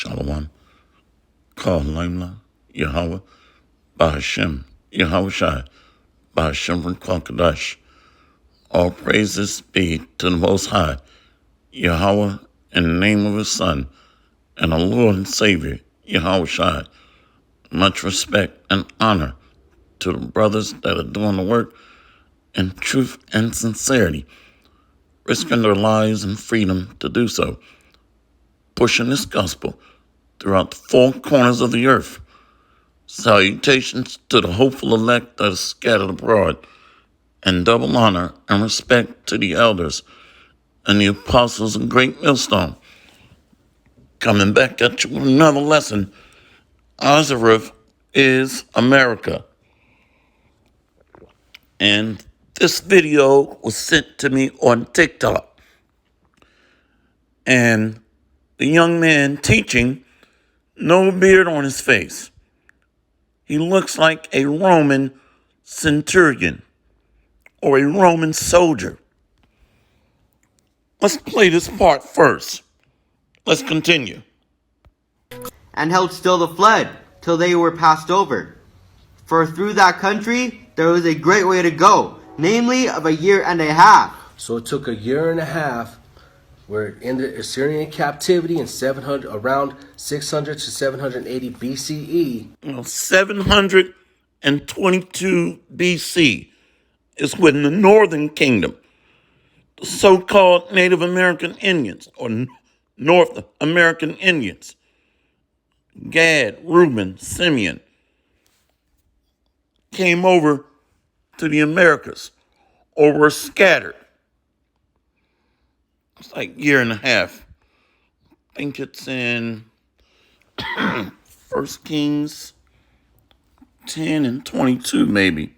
Shalom. Call Lamla, Yahweh, Bahashem, Yahweh Shai, Bahashem Kadash. All praises be to the Most High, Yahweh, in the name of His Son, and our Lord and Savior, Yahweh Shai. Much respect and honor to the brothers that are doing the work in truth and sincerity, risking their lives and freedom to do so, pushing this gospel throughout the four corners of the earth. Salutations to the hopeful elect that is scattered abroad, and double honor and respect to the elders and the apostles of Great Millstone. Coming back at you with another lesson. Arsareth is America. And this video was sent to me on TikTok. And the young man teaching, no beard on his face. He looks like a Roman centurion or a Roman soldier. Let's play this part first. Let's continue. And held still the flood till they were passed over. For through that country there was a great way to go, namely of a year and a half. So it took a year and a half. We're in the Assyrian captivity in around 600 to 780 BCE. 722 BC is when the Northern Kingdom, the so-called Native American Indians, or North American Indians, Gad, Reuben, Simeon, came over to the Americas or were scattered. It's like a year and a half. I think it's in 1 Kings 10 and 22 maybe.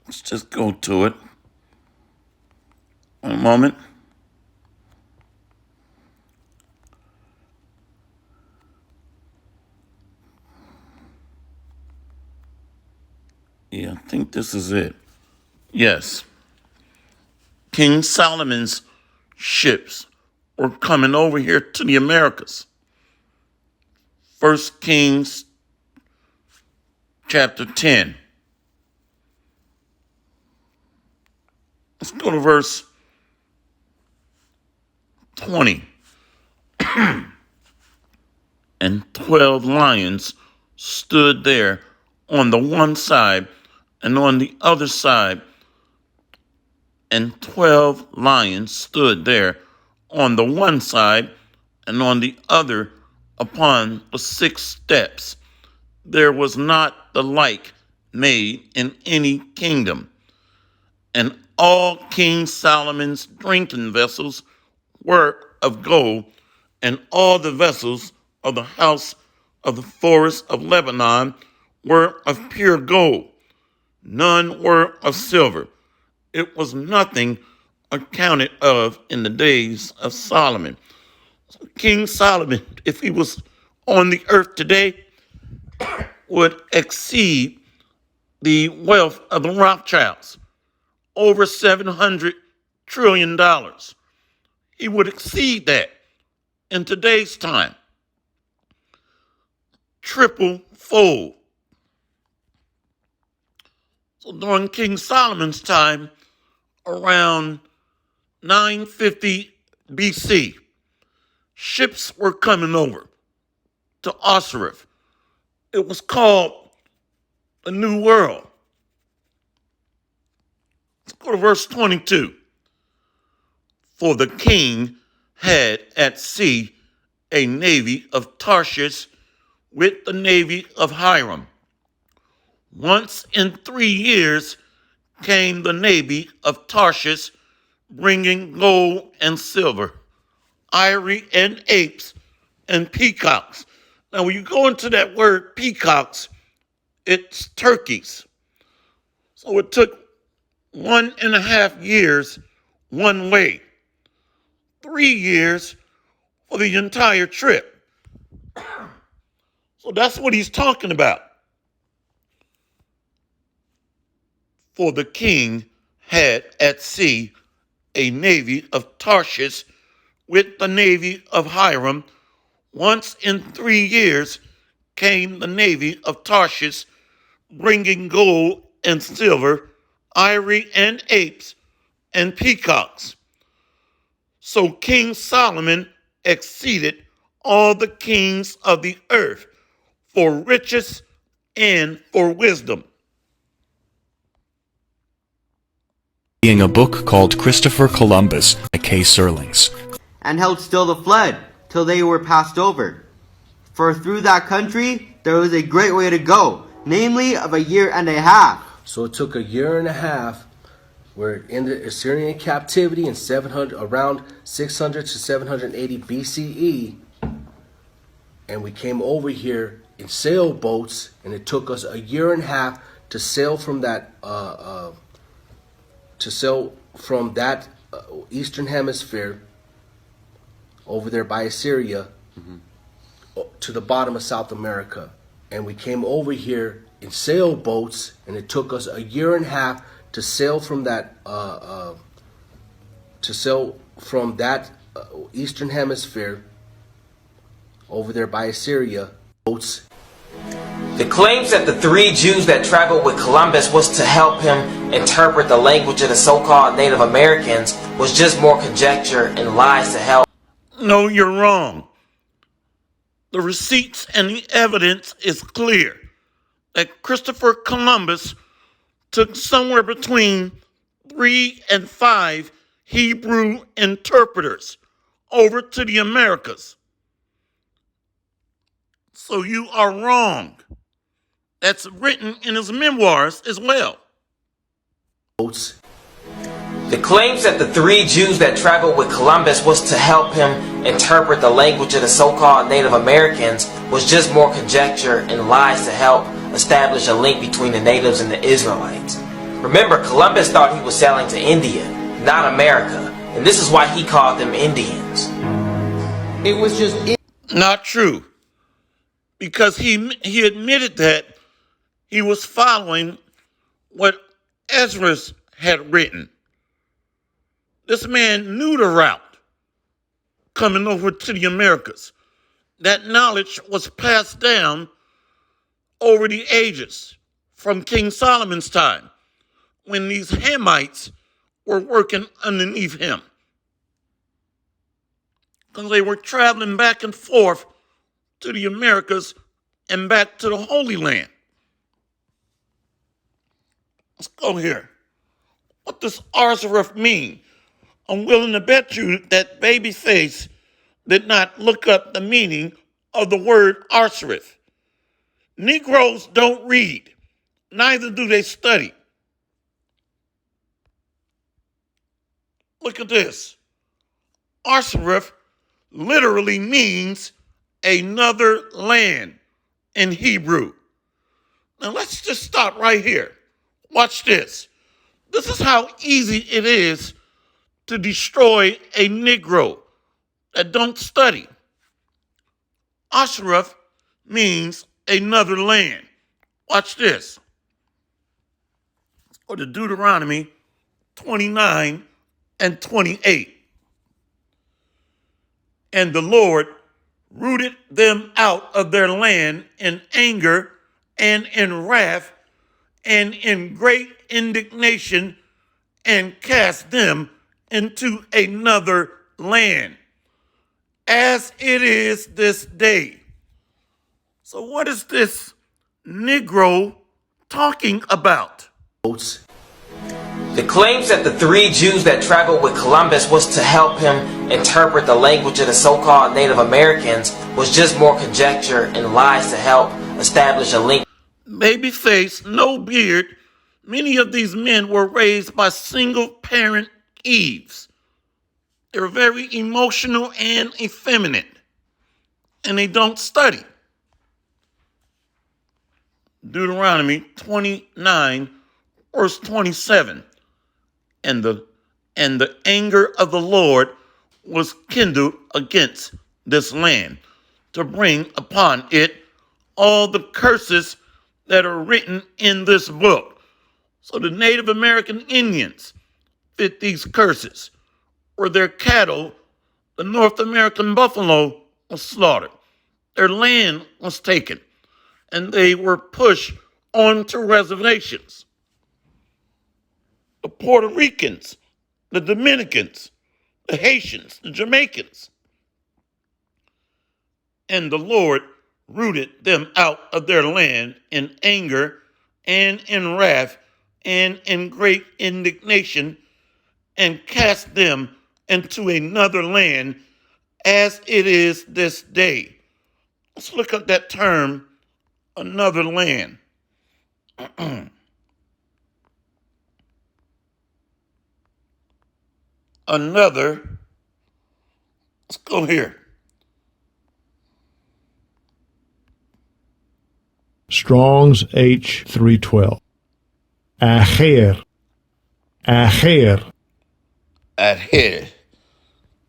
Let's just go to it. One moment. Yeah, I think this is it. Yes. King Solomon's ships were coming over here to the Americas. 1 Kings chapter 10. Let's go to verse 20. And 12 lions stood there on the one side and on the other side. And 12 lions stood there on the one side and on the other upon the 6 steps. There was not the like made in any kingdom. And all King Solomon's drinking vessels were of gold, and all the vessels of the house of the forest of Lebanon were of pure gold. None were of silver. It was nothing accounted of in the days of Solomon. So King Solomon, if he was on the earth today, would exceed the wealth of the Rothschilds, over $700 trillion. He would exceed that in today's time. Triple fold. So during King Solomon's time, around 950 BC, ships were coming over to Arsareth. It was called the New World. Let's go to verse 22. For the king had at sea a navy of Tarshish with the navy of Hiram. Once in 3 years came the navy of Tarshish, bringing gold and silver, ivory and apes and peacocks. Now, when you go into that word peacocks, it's turkeys. So it took 1.5 years one way, 3 years for the entire trip. So that's what he's talking about. For the king had at sea a navy of Tarshish with the navy of Hiram. Once in 3 years came the navy of Tarshish, bringing gold and silver, ivory and apes and peacocks. So King Solomon exceeded all the kings of the earth for riches and for wisdom. Being a book called Christopher Columbus by K. Serlings. and held still the flood till they were passed over. For through that country there was a great way to go, namely of a year and a half. So it took a year and a half. We're in the Assyrian captivity in around 600 to 780 BCE. And we came over here in sailboats, and it took us a year and a half to sail from that eastern hemisphere over there by Assyria to the bottom of South America. And we came over here in sailboats, and it took us a year and a half to sail from that eastern hemisphere over there by Assyria. Boats. The claims that the 3 Jews that traveled with Columbus was to help him interpret the language of the so-called Native Americans was just more conjecture and lies to help. No, you're wrong. The receipts and the evidence is clear that Christopher Columbus took somewhere between 3 and 5 Hebrew interpreters over to the Americas. So you are wrong. That's written in his memoirs as well. Boats. The claims that the 3 Jews that traveled with Columbus was to help him interpret the language of the so-called Native Americans was just more conjecture and lies to help establish a link between the natives and the Israelites. Remember, Columbus thought he was sailing to India, not America, and this is why he called them Indians. It was just Not true. Because he admitted that he was following what Arsareth had written. This man knew the route coming over to the Americas. That knowledge was passed down over the ages from King Solomon's time when these Hamites were working underneath him. Because they were traveling back and forth to the Americas and back to the Holy Land. Let's go here. What does Arsareth mean? I'm willing to bet you that Babyface did not look up the meaning of the word Arsareth. Negroes don't read, neither do they study. Look at this. Arsareth literally means another land in Hebrew. Now let's just stop right here. Watch this. This is how easy it is to destroy a Negro that don't study. Arsareth means another land. Watch this. Or to Deuteronomy 29 and 28. And the Lord rooted them out of their land in anger and in wrath and in great indignation and cast them into another land, as it is this day. So what is this Negro talking about? Boats. The claims that the 3 Jews that traveled with Columbus was to help him interpret the language of the so-called Native Americans was just more conjecture and lies to help establish a link. Babyface, no beard, many of these men were raised by single-parent Eves. They're very emotional and effeminate, and they don't study. Deuteronomy 29, verse 27. And the anger of the Lord was kindled against this land to bring upon it all the curses that are written in this book. So the Native American Indians fit these curses, where their cattle, the North American buffalo, was slaughtered. Their land was taken, and they were pushed onto reservations. The Puerto Ricans, the Dominicans, the Haitians, the Jamaicans, and the Lord rooted them out of their land in anger and in wrath and in great indignation, and cast them into another land as it is this day. Let's look at that term, another land. Another, let's go here. Strong's H 312. Aher. Aher. Adhere.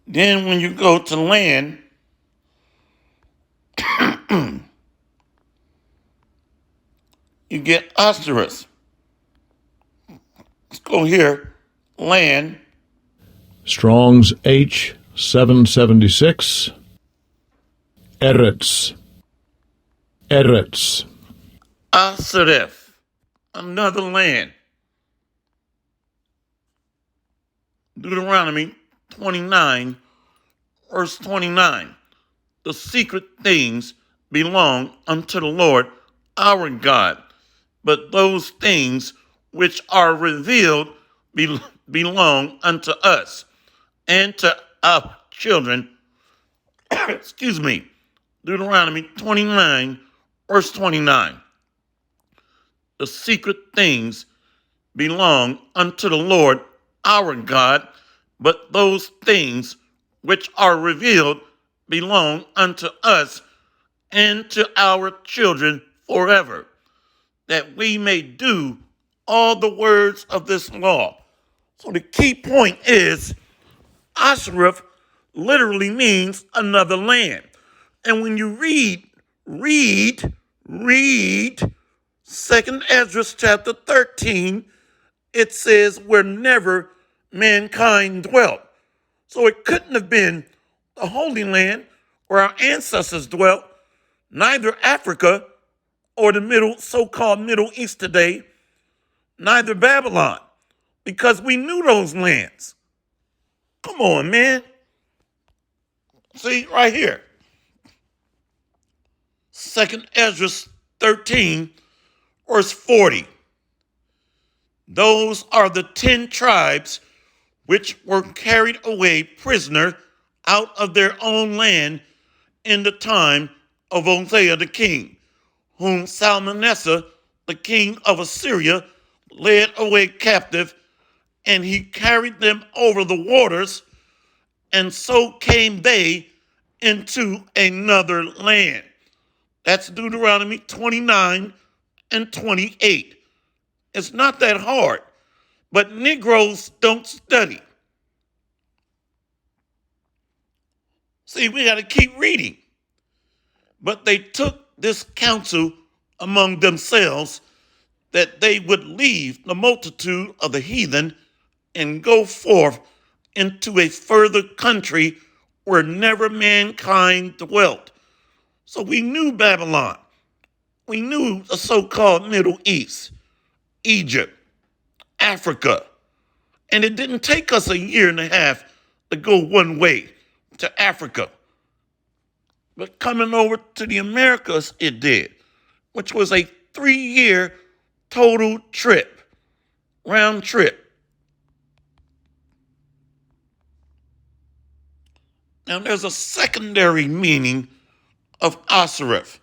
Then when you go to land, you get Arsareth. Let's go here. Land. Strong's H 776. Eretz. Eretz. Arsareth. Another land. Deuteronomy 29, verse 29. The secret things belong unto the Lord our God, but those things which are revealed belong unto us and to our children. Excuse me. Deuteronomy 29, verse 29. The secret things belong unto the Lord our God, but those things which are revealed belong unto us and to our children forever, that we may do all the words of this law. So the key point is Arsareth literally means another land. And when you read 2nd Ezra chapter 13, it says where never mankind dwelt. So it couldn't have been the Holy Land where our ancestors dwelt, neither Africa or the so-called Middle East today, neither Babylon, because we knew those lands. Come on, man. See, right here. 2nd Ezra 13, verse 40. Those are the 10 tribes which were carried away prisoner out of their own land in the time of Hosea the king, whom Salmanasseh, the king of Assyria, led away captive, and he carried them over the waters, and so came they into another land. That's Deuteronomy 29 and 28. It's not that hard, but Negroes don't study. See, we got to keep reading. But they took this counsel among themselves that they would leave the multitude of the heathen and go forth into a further country where never mankind dwelt. So we knew Babylon. We knew the so-called Middle East, Egypt, Africa. And it didn't take us a year and a half to go one way to Africa. But coming over to the Americas, it did, which was a 3-year total trip, round trip. Now, there's a secondary meaning of Arsareth,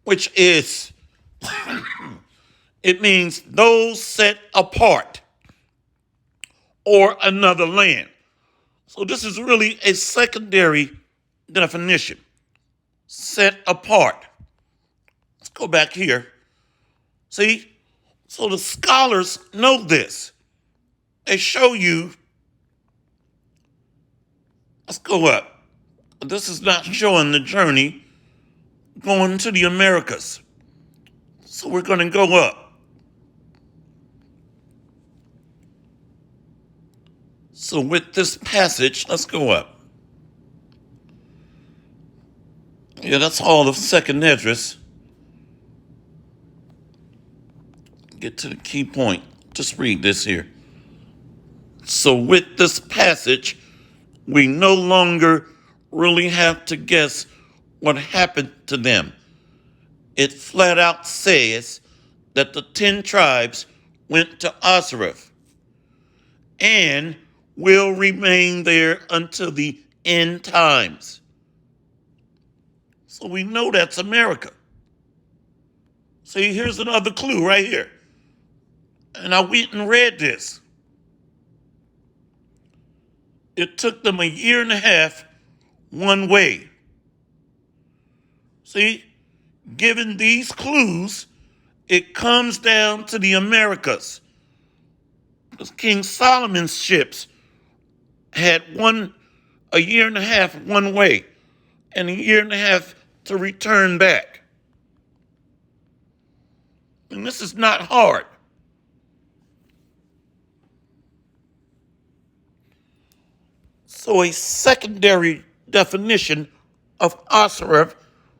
which is, it means those set apart or another land. So this is really a secondary definition, set apart. Let's go back here. See? So the scholars know this. They show you. Let's go up. This is not showing the journey going to the Americas. So we're going to go up. So with this passage, let's go up. Yeah, that's all of Second Esdras. Get to the key point. Just read this here. So with this passage, we no longer really have to guess what happened to them. It flat out says that the 10 tribes went to Arsareth and will remain there until the end times. So we know that's America. See, here's another clue right here. And I went and read this. It took them a year and a half one way. See, given these clues, it comes down to the Americas. Because King Solomon's ships had a year and a half one way and a year and a half to return back. And this is not hard. So a secondary definition of Arsareth,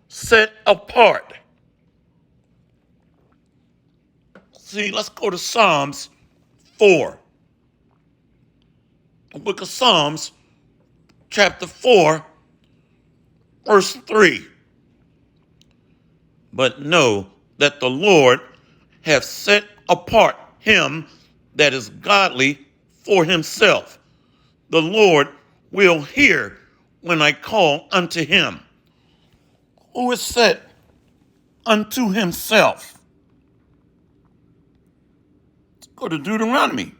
set apart. See, let's go to Psalms 4. The book of Psalms, chapter 4, verse 3. But know that the Lord hath set apart him that is godly for himself. The Lord will hear when I call unto him. Who is set unto himself? Let's go to Deuteronomy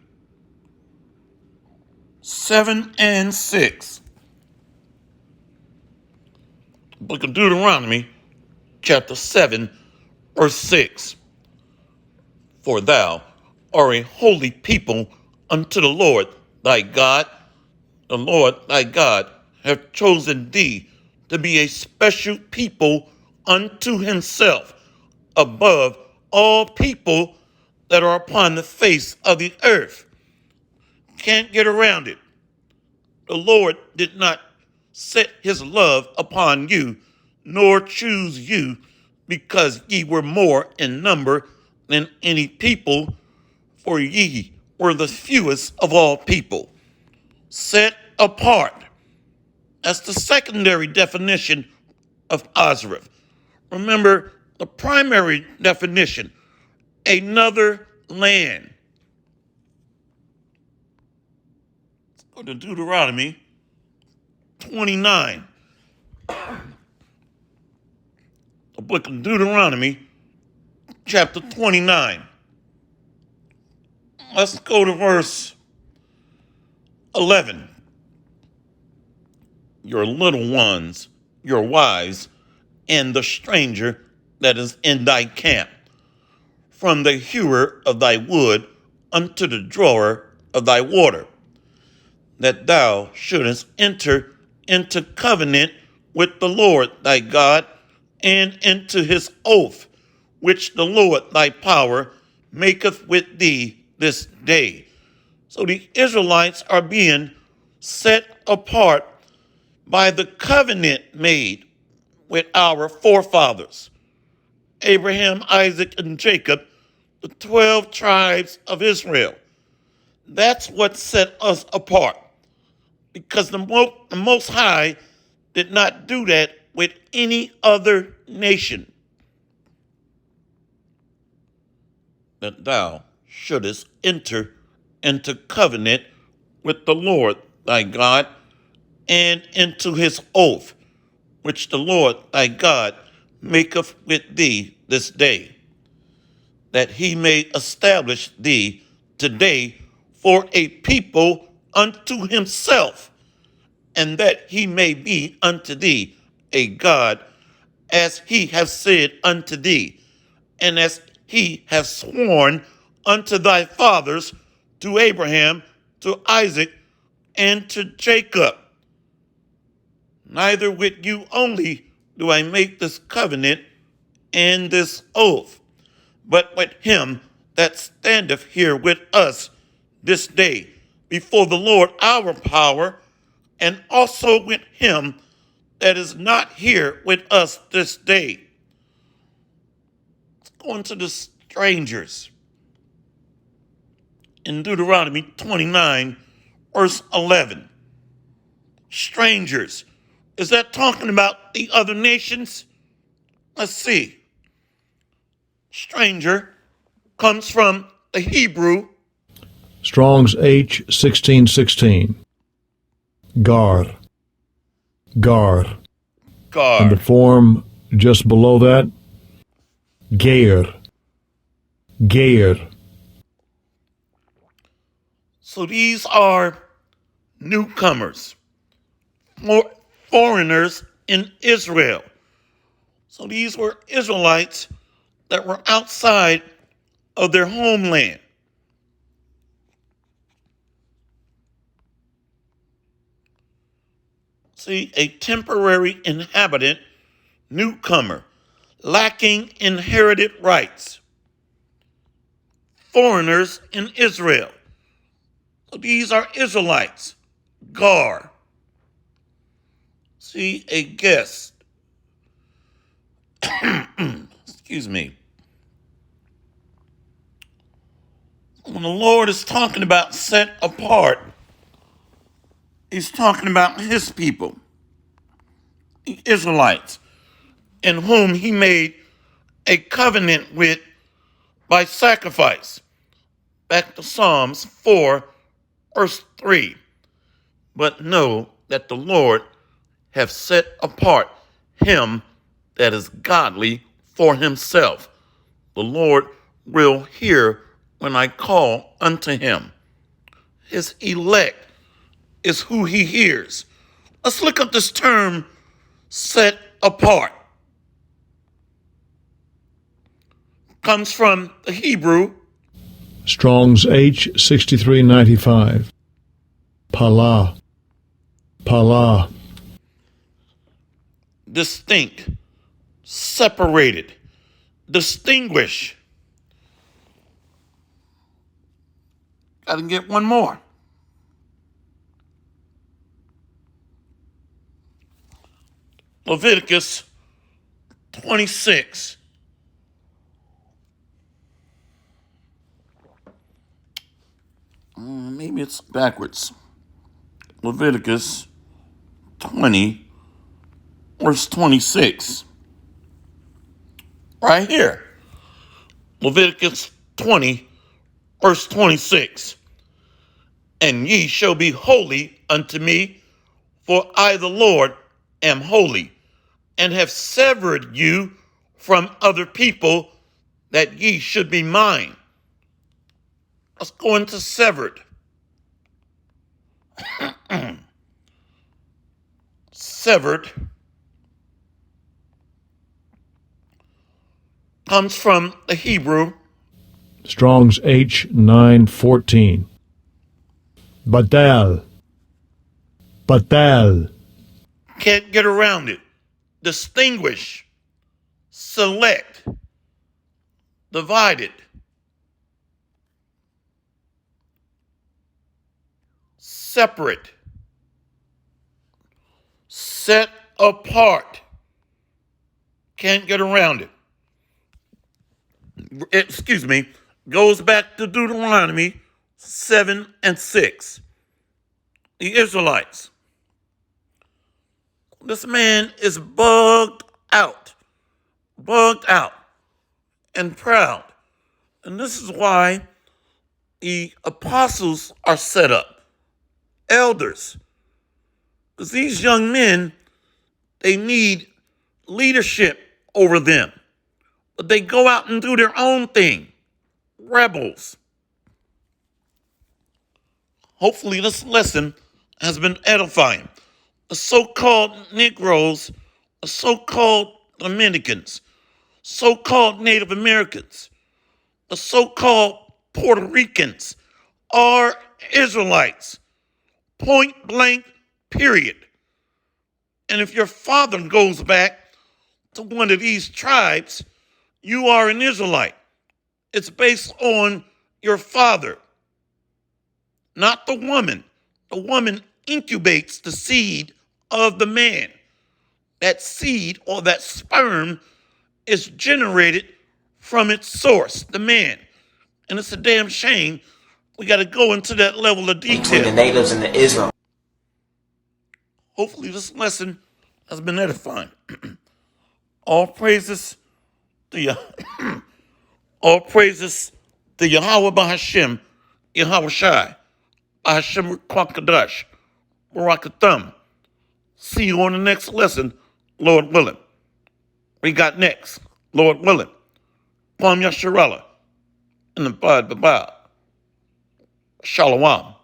7 and 6. Book of Deuteronomy, chapter 7, verse 6. For thou art a holy people unto the Lord thy God. The Lord thy God hath chosen thee to be a special people unto himself above all people that are upon the face of the earth. Can't get around it. The Lord did not set his love upon you, nor choose you, because ye were more in number than any people, for ye were the fewest of all people. Set apart. That's the secondary definition of Arsareth. Remember the primary definition, another land. Let's go to Deuteronomy 29. The book of Deuteronomy, chapter 29. Let's go to verse 11. Your little ones, your wives, and the stranger that is in thy camp, from the hewer of thy wood unto the drawer of thy water, that thou shouldest enter into covenant with the Lord thy God, and into his oath, which the Lord thy power maketh with thee this day. So the Israelites are being set apart by the covenant made with our forefathers, Abraham, Isaac, and Jacob, the 12 tribes of Israel. That's what set us apart, because the Most High did not do that with any other nation. That thou shouldest enter into covenant with the Lord thy God, and into his oath, which the Lord thy God maketh with thee this day, that he may establish thee today for a people unto himself, and that he may be unto thee a God, as he hath said unto thee, and as he hath sworn unto thy fathers, to Abraham, to Isaac, and to Jacob. Neither with you only do I make this covenant and this oath, but with him that standeth here with us this day, before the Lord our power, and also with him that is not here with us this day. Let's go into the strangers. In Deuteronomy 29, verse 11. Strangers. Is that talking about the other nations? Let's see. Stranger comes from the Hebrew Strong's H 1616. Gar. Gar. And the gar. form just below that, Geir. Geir. So these are newcomers, foreigners in Israel. So these were Israelites that were outside of their homeland. See, a temporary inhabitant, newcomer, lacking inherited rights. Foreigners in Israel. So these are Israelites. Gar. See, a guest. Excuse me. When the Lord is talking about set apart, he's talking about his people, the Israelites, in whom he made a covenant with by sacrifice. Back to Psalms 4, verse 3. But know that the Lord hath set apart him that is godly for himself. The Lord will hear when I call unto him. His elect is who he hears. Let's look up this term, set apart. Comes from the Hebrew Strong's H 6395. Pala. Pala. distinct, separated, distinguish. Got to get one more. Leviticus 26. Maybe it's backwards. Leviticus 20, verse 26. Right here. Leviticus 20, verse 26. And ye shall be holy unto me, for I, the Lord, am holy, and have severed you from other people, that ye should be mine. Let's go into severed. Severed comes from the Hebrew Strong's H 914. Batal. Batal. can't get around it. Distinguish, select, divided, separate, set apart. Can't get around it. Excuse me, goes back to Deuteronomy 7 and 6. The Israelites. This man is bugged out, and proud. And this is why the apostles are set up, elders. Because these young men, they need leadership over them. But they go out and do their own thing. Rebels. Hopefully this lesson has been edifying. The so-called Negroes, the so-called Dominicans, so-called Native Americans, the so-called Puerto Ricans are Israelites. Point blank, period. And if your father goes back to one of these tribes, you are an Israelite. It's based on your father, not the woman. The woman incubates the seed of the man. That seed or that sperm is generated from its source, the man. And it's a damn shame we got to go into that level of between the detail. natives and the Israel. Hopefully this lesson has been edifying. All praises to all praises to Yahweh Bahashim, Yahweh Shai, Bahashim Kwakadash, Barakathum. See you on the next lesson, Lord willing. We got next, Lord willing. Kwam Yasharallah, and the Bad Baba. Shalom.